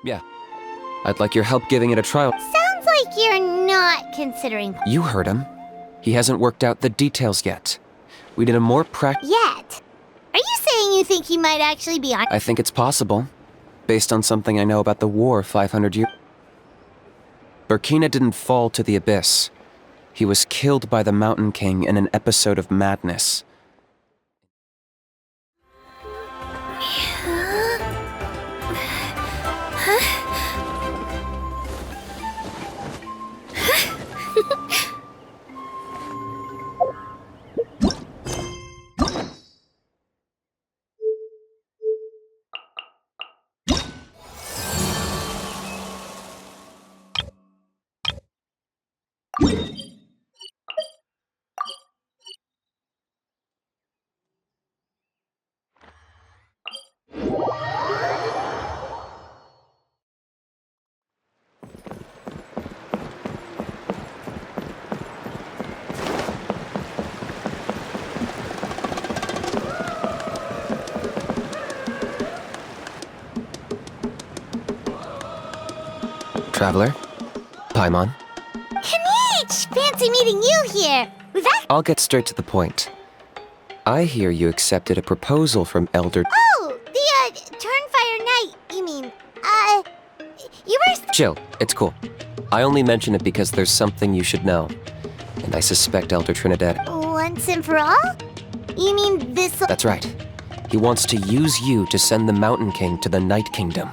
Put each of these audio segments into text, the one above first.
Yeah. I'd like your help giving it a trial. Sounds like you're not considering... You heard him. He hasn't worked out the details yet. We need a more Yet? Are you saying you think he might actually be on... I think it's possible, based on something I know about the war 500 years... Burkina didn't fall to the abyss. He was killed by the Mountain King in an episode of madness. Traveler? Paimon? Kinich! Fancy meeting you here! I'll get straight to the point. I hear you accepted a proposal from Elder... Oh! The, Turnfire Knight, you mean. You were... Chill, it's cool. I only mention it because there's something you should know. And I suspect Elder Trinidad... Once and for all? You mean this... That's right. He wants to use you to send the Mountain King to the Night Kingdom.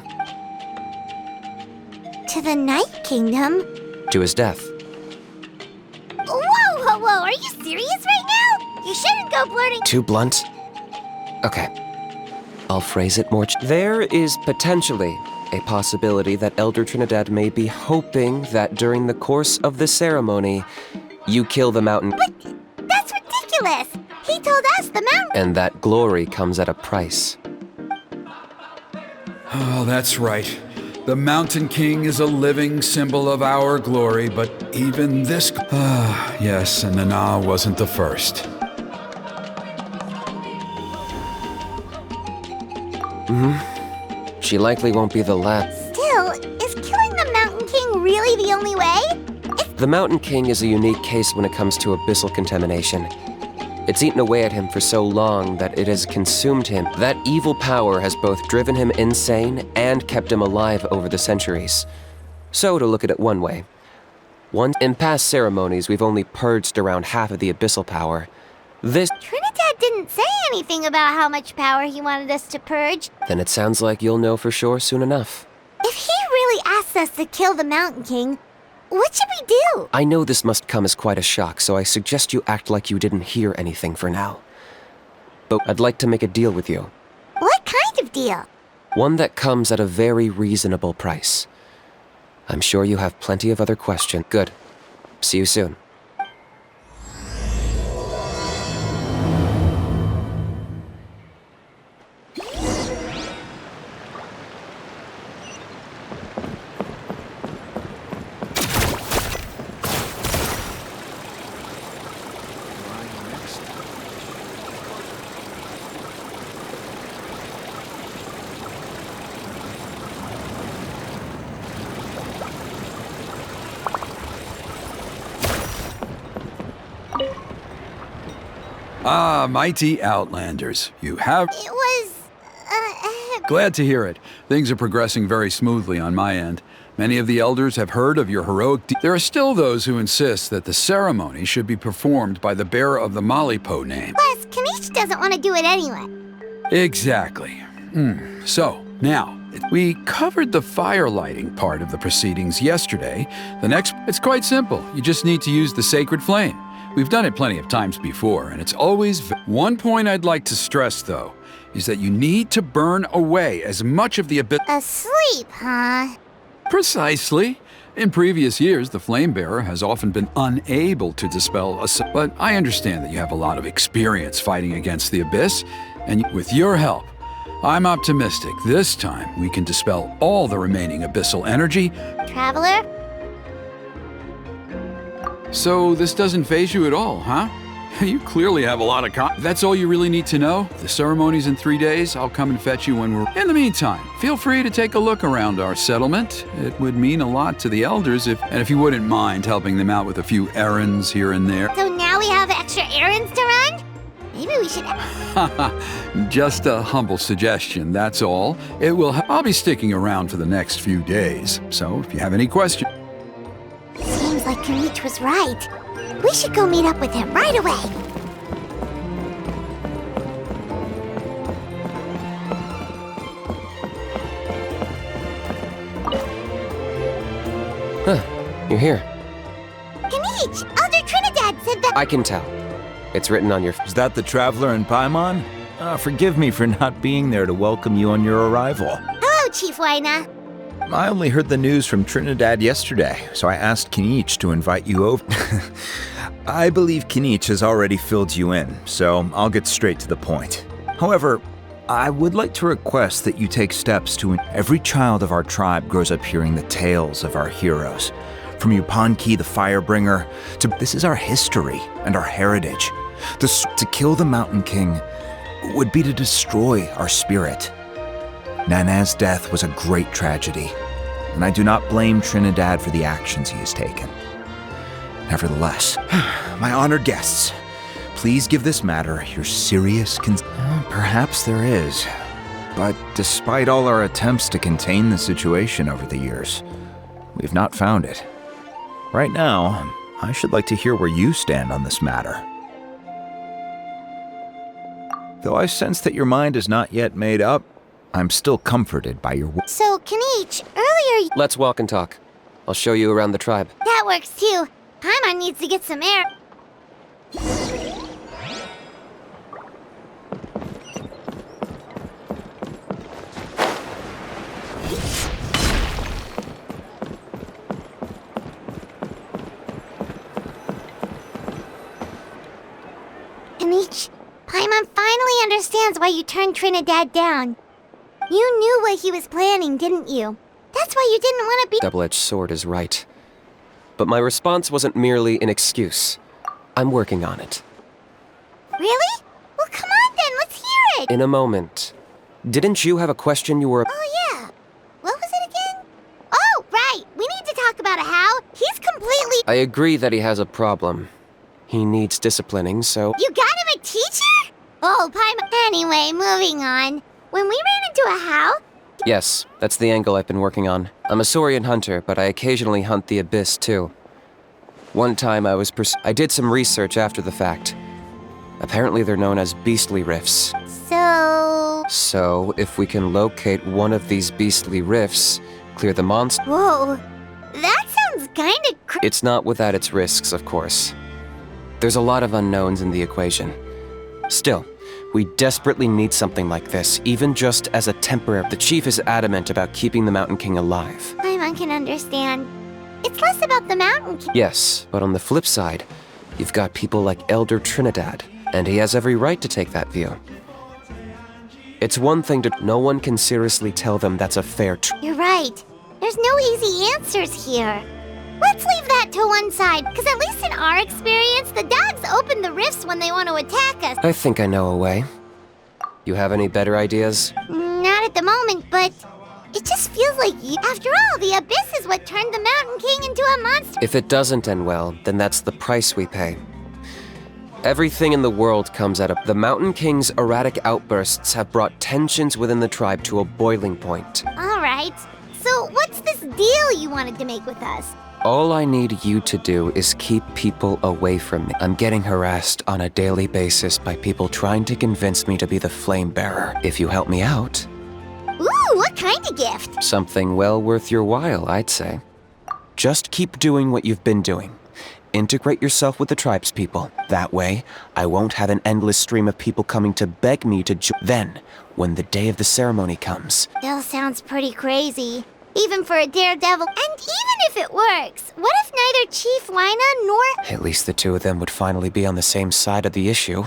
To the Night Kingdom? To his death. Whoa! Are you serious right now? You shouldn't go blurting... Too blunt? Okay. I'll phrase it more... There is potentially a possibility that Elder Trinidad may be hoping that during the course of the ceremony, you kill the Mountain... But that's ridiculous! He told us the Mountain... And that glory comes at a price. Oh, that's right. The Mountain King is a living symbol of our glory, but even this... yes, and Nana wasn't the first. She likely won't be the last. Still, is killing the Mountain King really the only way? The Mountain King is a unique case when it comes to abyssal contamination. It's eaten away at him for so long that it has consumed him. That evil power has both driven him insane and kept him alive over the centuries. So, to look at it one way, in past ceremonies, we've only purged around half of the abyssal power. Trinidad didn't say anything about how much power he wanted us to purge. Then it sounds like you'll know for sure soon enough. If he really asks us to kill the Mountain King, what should we do? I know this must come as quite a shock, so I suggest you act like you didn't hear anything for now. But I'd like to make a deal with you. What kind of deal? One that comes at a very reasonable price. I'm sure you have plenty of other questions. Good. See you soon. Ah, mighty Outlanders. You have... It was... Glad to hear it. Things are progressing very smoothly on my end. Many of the elders have heard of your heroic There are still those who insist that the ceremony should be performed by the bearer of the Malipo name. Plus, Kinich doesn't want to do it anyway. Exactly. So, now, we covered the fire lighting part of the proceedings yesterday. It's quite simple. You just need to use the sacred flame. We've done it plenty of times before, and it's always... One point I'd like to stress, though, is that you need to burn away as much of the abyss... Asleep, huh? Precisely. In previous years, the flame bearer has often been unable to dispel but I understand that you have a lot of experience fighting against the abyss, and with your help, I'm optimistic this time we can dispel all the remaining abyssal energy. Traveler? So this doesn't faze you at all, huh? You clearly have a lot of That's all you really need to know? The ceremony's in 3 days. I'll come and fetch you when we're... In the meantime, feel free to take a look around our settlement. It would mean a lot to the elders if you wouldn't mind helping them out with a few errands here and there. So now we have extra errands to run? Maybe we should... Just a humble suggestion, that's all. I'll be sticking around for the next few days. So if you have any questions... Seems like Kinich was right. We should go meet up with him right away. Huh, you're here. Kinich, Elder Trinidad said that... I can tell. It's written on your... Is that the traveler in Paimon? Forgive me for not being there to welcome you on your arrival. Hello, Chief Waina. I only heard the news from Trinidad yesterday, so I asked Kinich to invite you over. I believe Kinich has already filled you in, so I'll get straight to the point. However, I would like to request that you take steps to... Every child of our tribe grows up hearing the tales of our heroes. From Yupanqui, the Firebringer, to... This is our history and our heritage. To kill the Mountain King would be to destroy our spirit. Nana's death was a great tragedy, and I do not blame Trinidad for the actions he has taken. Nevertheless, my honored guests, please give this matter your serious Perhaps there is, but despite all our attempts to contain the situation over the years, we've not found it. Right now, I should like to hear where you stand on this matter. Though I sense that your mind is not yet made up, I'm still comforted by your... So, Kinich, earlier... Let's walk and talk. I'll show you around the tribe. That works too. Paimon needs to get some air. Kinich, Paimon finally understands why you turned Trinidad down. You knew what he was planning, didn't you? That's why you didn't want to be... Double-edged sword is right. But my response wasn't merely an excuse. I'm working on it. Really? Well, come on then, let's hear it! In a moment. Didn't you have a question you were... Oh, yeah. What was it again? Oh, right! We need to talk about how. He's completely... I agree that he has a problem. He needs disciplining, so... You got him a teacher? Oh, Paimon... Anyway, moving on. When we ran into a how... Yes, that's the angle I've been working on. I'm a Saurian hunter, but I occasionally hunt the abyss, too. One time I did some research after the fact. Apparently they're known as beastly rifts. So, if we can locate one of these beastly rifts, clear the monster... Whoa, that sounds kinda It's not without its risks, of course. There's a lot of unknowns in the equation. Still, we desperately need something like this, even just as a temporary... The chief is adamant about keeping the Mountain King alive. Paimon can understand. It's less about the Mountain King. Yes, but on the flip side, you've got people like Elder Trinidad, and he has every right to take that view. It's one thing to... No one can seriously tell them that's a fair... You're right. There's no easy answers here. Let's leave that to one side, because at least in our experience, the dogs open the rifts when they want to attack us. I think I know a way. You have any better ideas? Not at the moment, but it just feels like after all, the abyss is what turned the Mountain King into a monster. If it doesn't end well, then that's the price we pay. Everything in the world comes at the Mountain King's erratic outbursts have brought tensions within the tribe to a boiling point. All right. So what's this deal you wanted to make with us? All I need you to do is keep people away from me. I'm getting harassed on a daily basis by people trying to convince me to be the flame bearer. If you help me out... Ooh, what kind of gift? Something well worth your while, I'd say. Just keep doing what you've been doing. Integrate yourself with the tribespeople. That way, I won't have an endless stream of people coming to beg me to Then, when the day of the ceremony comes... Still sounds pretty crazy. Even for a daredevil. And even if it works, what if neither Chief Waina nor... At least the two of them would finally be on the same side of the issue.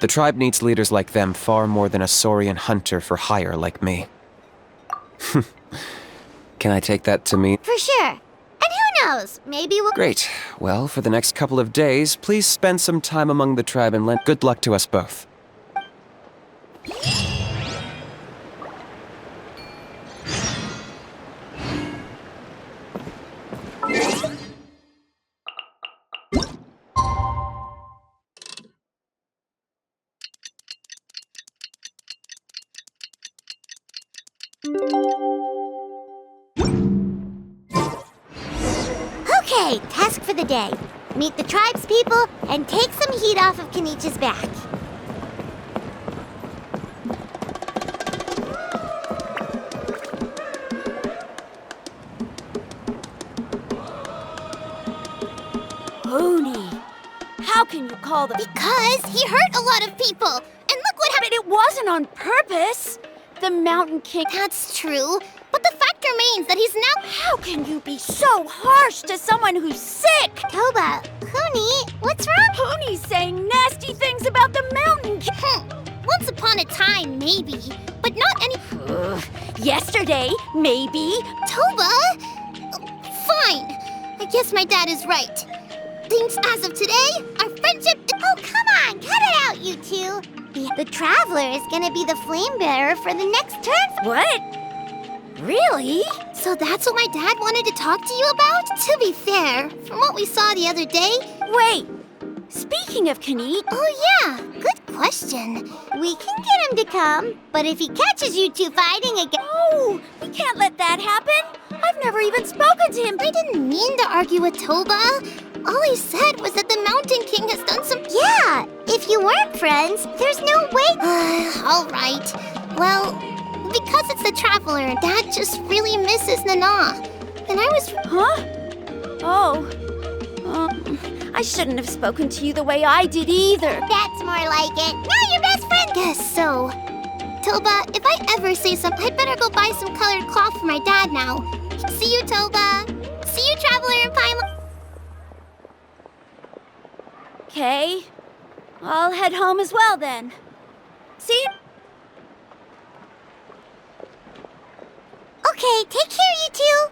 The tribe needs leaders like them far more than a Saurian hunter for hire like me. Can I take that to mean? For sure. And who knows, maybe we'll... Great. Well, for the next couple of days, please spend some time among the tribe and lend good luck to us both. Okay, task for the day. Meet the tribe's people and take some heat off of Kinich's back. Oni, how can you call the... Because he hurt a lot of people. And look what happened. But it wasn't on purpose. The Mountain King... That's true. But the fact remains that he's now... How can you be so harsh to someone who's sick? Toba, Huni, what's wrong? Oni's saying nasty things about the Mountain King. Once upon a time, maybe. But not any... Yesterday, maybe. Toba? Fine. I guess my dad is right. Things as of today, our friendship... Oh, come on! Cut it out, you two! The Traveler is gonna be the flame bearer for the next turn. What? Really? So that's what my dad wanted to talk to you about? To be fair, from what we saw the other day... Wait, speaking of Kinich... Oh yeah, good question. We can get him to come, but if he catches you two fighting again... Oh, we can't let that happen. I've never even spoken to him. I didn't mean to argue with Toba. All he said was that the Mountain King has done some... Yeah, if you weren't friends, there's no way... All right. Well, because it's the Traveler, Dad just really misses Nana. And I was... Huh? Oh. I shouldn't have spoken to you the way I did either. That's more like it. Now you're best friends. Guess so. Toba, if I ever say something, I'd better go buy some colored cloth for my dad now. See you, Toba. See you, Traveler and Paimon. Okay. I'll head home as well then. See you. Okay, take care, you two.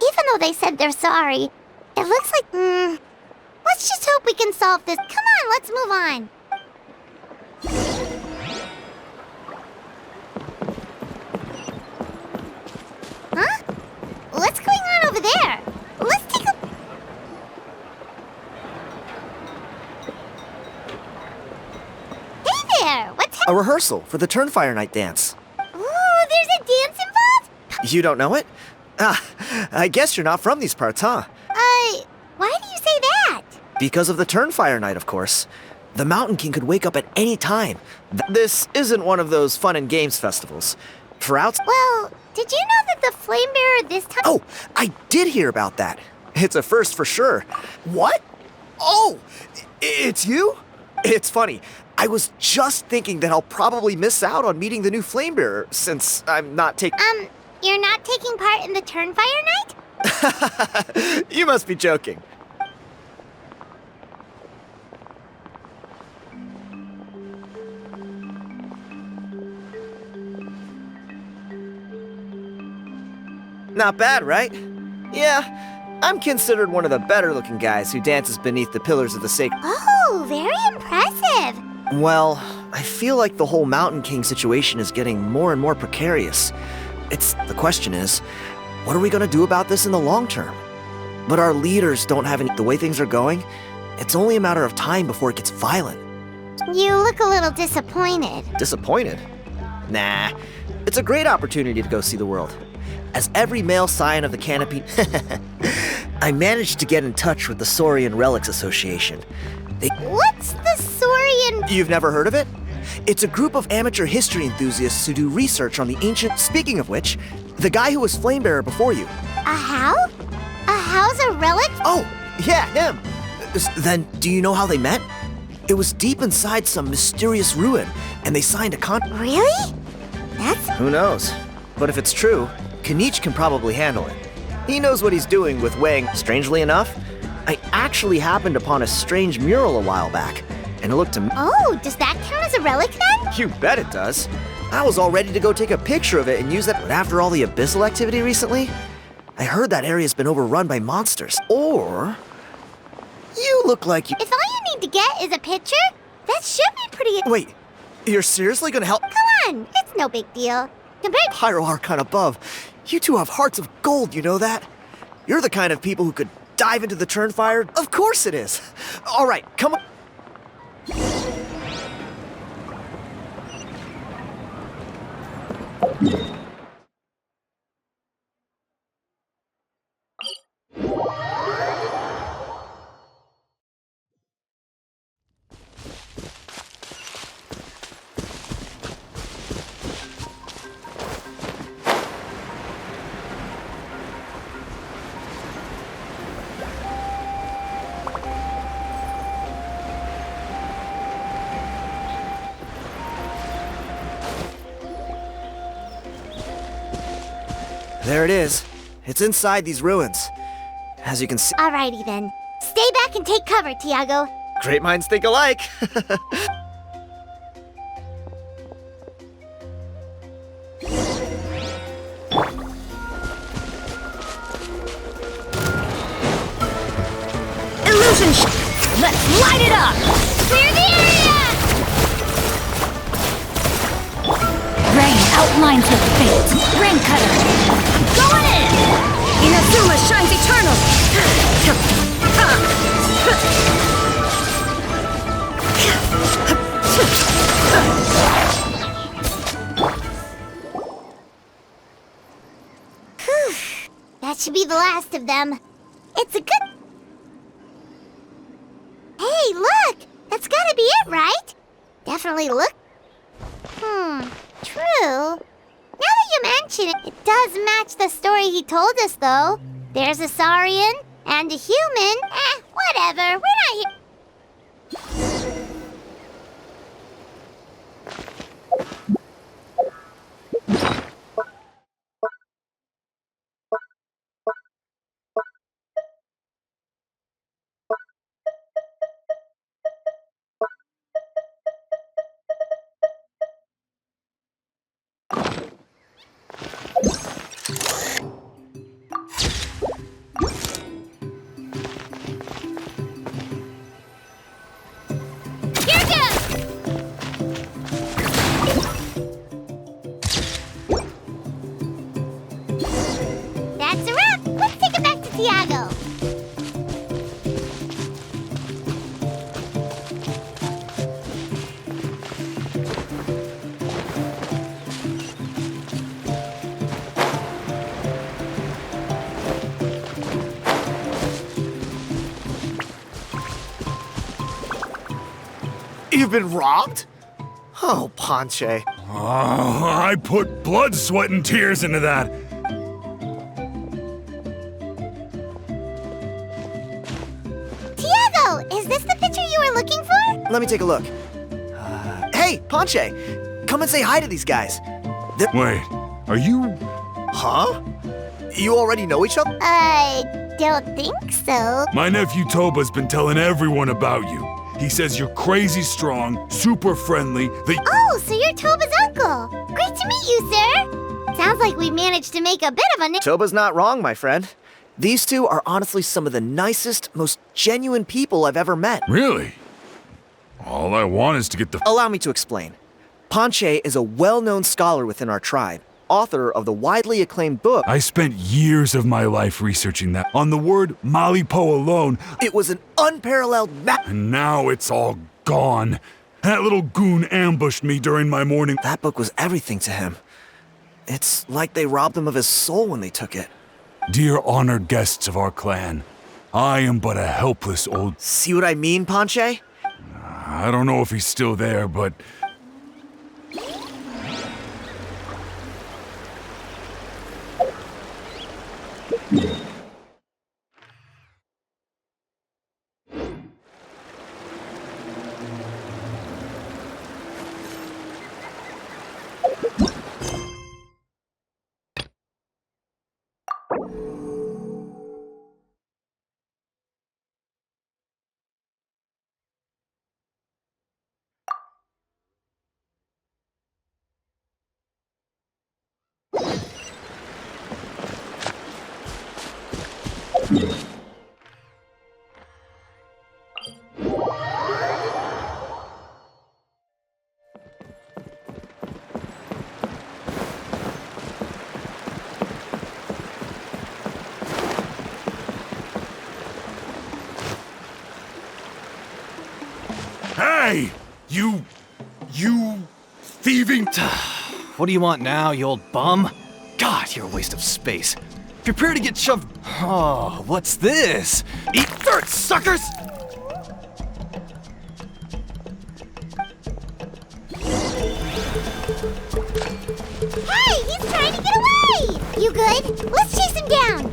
Even though they said they're sorry, it looks like... let's just hope we can solve this. Come on, let's move on. Huh? What's going on over there? Let's take a... Hey there! What's A rehearsal for the Turnfire Night dance. Ooh, there's a dance involved? You don't know it? Ah, I guess you're not from these parts, huh? Why do you say that? Because of the Turnfire Night, of course. The Mountain King could wake up at any time. This isn't one of those fun and games festivals. For outs... Well, did you know that the flame bearer this time... Oh, I did hear about that. It's a first for sure. What? Oh, it's you? It's funny. I was just thinking that I'll probably miss out on meeting the new flame bearer since I'm not taking... You're not taking part in the Turnfire Night? You must be joking. Not bad, right? Yeah, I'm considered one of the better-looking guys who dances beneath the pillars of the sacred... Oh, very impressive. Well, I feel like the whole Mountain King situation is getting more and more precarious. The question is, what are we gonna do about this in the long term? But our leaders don't have any... The way things are going, it's only a matter of time before it gets violent. You look a little disappointed. Disappointed? Nah, it's a great opportunity to go see the world. As every male scion of the canopy... I managed to get in touch with the Saurian Relics Association. What's the Saurian... You've never heard of it? It's a group of amateur history enthusiasts who do research on the ancient... Speaking of which, the guy who was Flamebearer before you. A how? A how's a relic? Oh, yeah, him. Then, do you know how they met? It was deep inside some mysterious ruin, and they signed a Really? That's... Who knows? But if it's true, Kinich can probably handle it. He knows what he's doing with weighing. Strangely enough, I actually happened upon a strange mural a while back, and it looked to me... Oh, does that count as a relic then? You bet it does. I was all ready to go take a picture of it and use that, but after all the abyssal activity recently, I heard that area's been overrun by monsters. Or you look like you... If all you need to get is a picture, that should be pretty... Wait, you're seriously gonna help? Come on, it's no big deal. Compared to... Pyro Archon above, you two have hearts of gold, you know that? You're the kind of people who could dive into the Turnfire. Of course it is. All right, come on. There it is. It's inside these ruins. As you can see... Alrighty then. Stay back and take cover, Tiago. Great minds think alike. Let's light it up! Clear the area! Rain outlines your fate. Rain cutter. Going in! Inazuma shines eternal. That should be the last of them. It's a good... Hey, look! That's gotta be it, right? Definitely look... true. Now that you mention it, it does match the story he told us, though. There's a Saurian and a human. Whatever. We're not here... That's a wrap. Let's take it back to Tiago. You've been robbed? Oh, Ponche. I put blood, sweat, and tears into that. Tiago, is this the picture you were looking for? Let me take a look. Hey, Ponche! Come and say hi to these guys. Wait, are you... Huh? You already know each other? I don't think so. My nephew Toba's been telling everyone about you. He says you're crazy strong, super friendly, Oh, so you're Toba's uncle. Great to meet you, sir. Sounds like we managed to make a bit of a... Toba's not wrong, my friend. These two are honestly some of the nicest, most genuine people I've ever met. Really? All I want is to get the... Allow me to explain. Ponche is a well-known scholar within our tribe, author of the widely acclaimed book... I spent years of my life researching that. On the word Malipo alone... It was an unparalleled map... And now it's all gone. That little goon ambushed me during my morning... That book was everything to him. It's like they robbed him of his soul when they took it. Dear honored guests of our clan, I am but a helpless old... See what I mean, Ponche? I don't know if he's still there, but... Hey! You thieving... What do you want now, you old bum? God, you're a waste of space. Prepare to get shoved... Oh, what's this? Eat dirt, suckers! Hey, he's trying to get away! You good? Let's chase him down!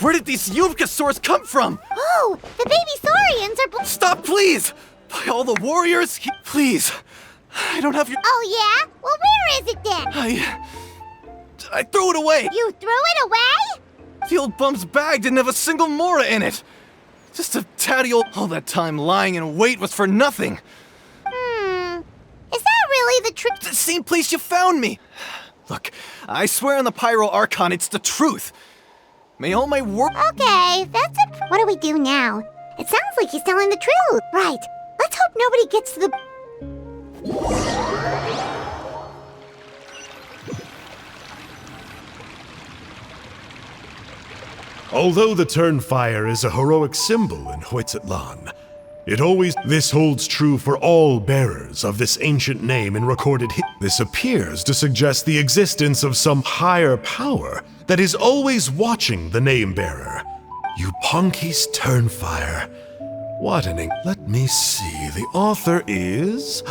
Where did these Yupanqui come from? Oh, the baby saurians are... Stop, please! By all the warriors, please. I don't have your... Oh, yeah? Well, where is it then? I threw it away. You threw it away? The old bum's bag didn't have a single mora in it. Just a tatty old... All that time lying in wait was for nothing. Is that really the truth? The same place you found me. Look, I swear on the Pyro Archon, it's the truth. May all my work... Okay, that's it. What do we do now? It sounds like he's telling the truth. Right. Let's hope nobody gets to the... Although the Turnfire is a heroic symbol in Huitzatlan, this holds true for all bearers of this ancient name in recorded This appears to suggest the existence of some higher power that is always watching the name bearer. Yupanqi's Turnfire. What an Let me see. The author is...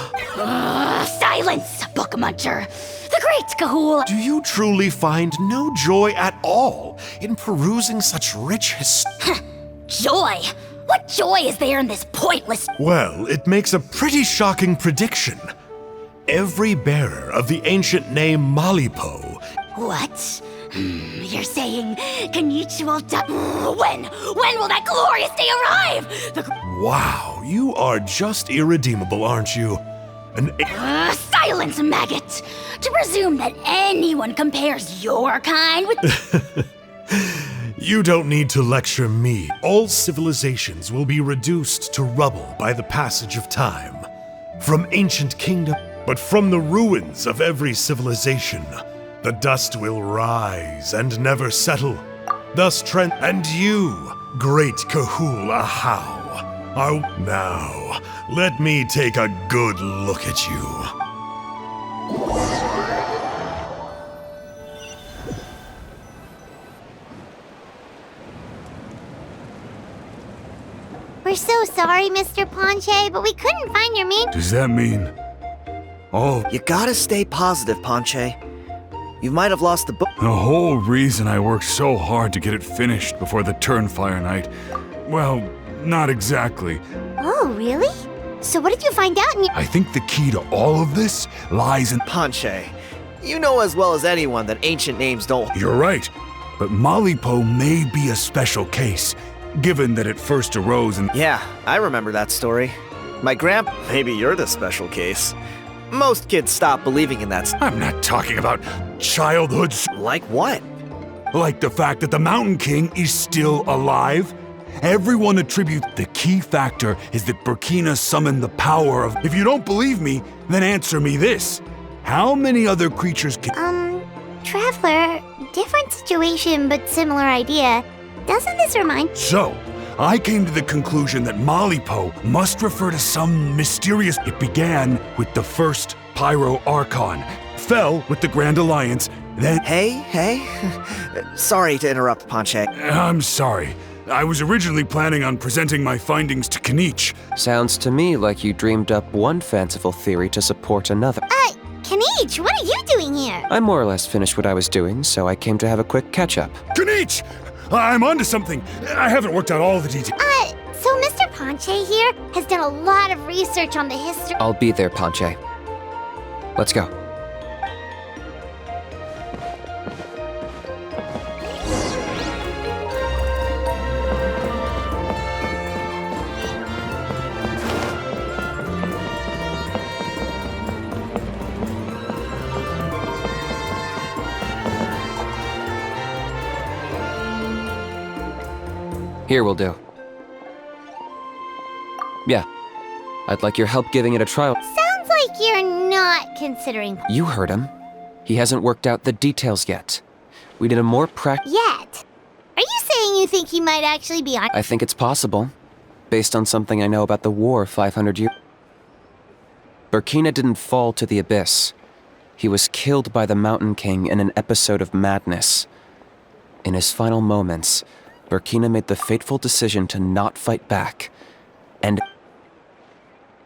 Silence, book muncher! The great Kahul! Do you truly find no joy at all in perusing such rich Joy? What joy is there in this pointless... Well, it makes a pretty shocking prediction. Every bearer of the ancient name Malipo... What? You're saying Kinich will die... When? When will that glorious day arrive? Wow, you are just irredeemable, aren't you? Silence, maggot! To presume that anyone compares your kind with... You don't need to lecture me. All civilizations will be reduced to rubble by the passage of time. From ancient kingdom, but from the ruins of every civilization, the dust will rise and never settle. Thus and you, great Kahul Ahau, are... Now, let me take a good look at you. We're so sorry, Mr. Ponche, but we couldn't find your main... Does that mean... Oh, You gotta stay positive, Ponche. You might have lost the book. the whole reason I worked so hard to get it finished before the Turnfire night. Well, not exactly. Oh, really? So what did you find out in your... I think the key to all of this lies in... Ponche, you know as well as anyone that ancient names don't... You're right, but Malipo may be a special case, given that it first arose in... Yeah, I remember that story. My grandpa... Maybe you're the special case. Most kids stop believing in that... I'm not talking about childhoods. Like what? Like the fact that the Mountain King is still alive. Everyone attributes the key factor is that Burkina summoned the power of... If you don't believe me, then answer me this. How many other creatures can... Traveler, different situation but similar idea. Doesn't this remind... So, I came to the conclusion that Malipo must refer to some mysterious... It began with the first Pyro Archon, fell with the Grand Alliance, then... Hey. Sorry to interrupt, Ponche. I'm sorry. I was originally planning on presenting my findings to Kinich. Sounds to me like you dreamed up one fanciful theory to support another. Kinich, what are you doing here? I more or less finished what I was doing, so I came to have a quick catch-up. Kinich! I'm onto something. I haven't worked out all the details. So Mr. Panche here has done a lot of research on the history. I'll be there, Panche. Let's go. Here will do. Yeah. I'd like your help giving it a trial. Sounds like you're not considering You heard him. He hasn't worked out the details yet. We need a more yet. Are you saying you think he might actually be on? I think it's possible, based on something I know about the war 500 years. Burkina didn't fall to the abyss. He was killed by the Mountain King in an episode of madness. In his final moments, Burkina made the fateful decision to not fight back. And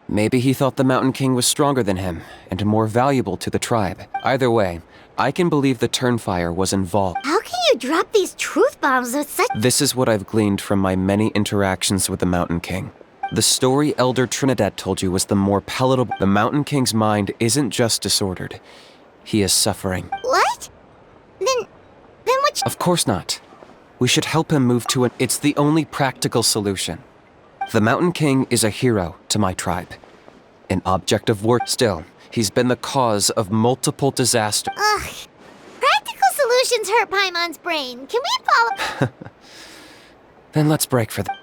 maybe he thought the Mountain King was stronger than him and more valuable to the tribe. Either way, I can believe the Turnfire was involved. How can you drop these truth bombs with such? This is what I've gleaned from my many interactions with the Mountain King. The story Elder Trinidad told you was the more palatable. The Mountain King's mind isn't just disordered. He is suffering. What? Then what? Of course not. We should help him move to It's the only practical solution. The Mountain King is a hero to my tribe. An object of work. Still, he's been the cause of multiple disasters. Ugh. Practical solutions hurt Paimon's brain. Can we follow? Then let's break for the...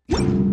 you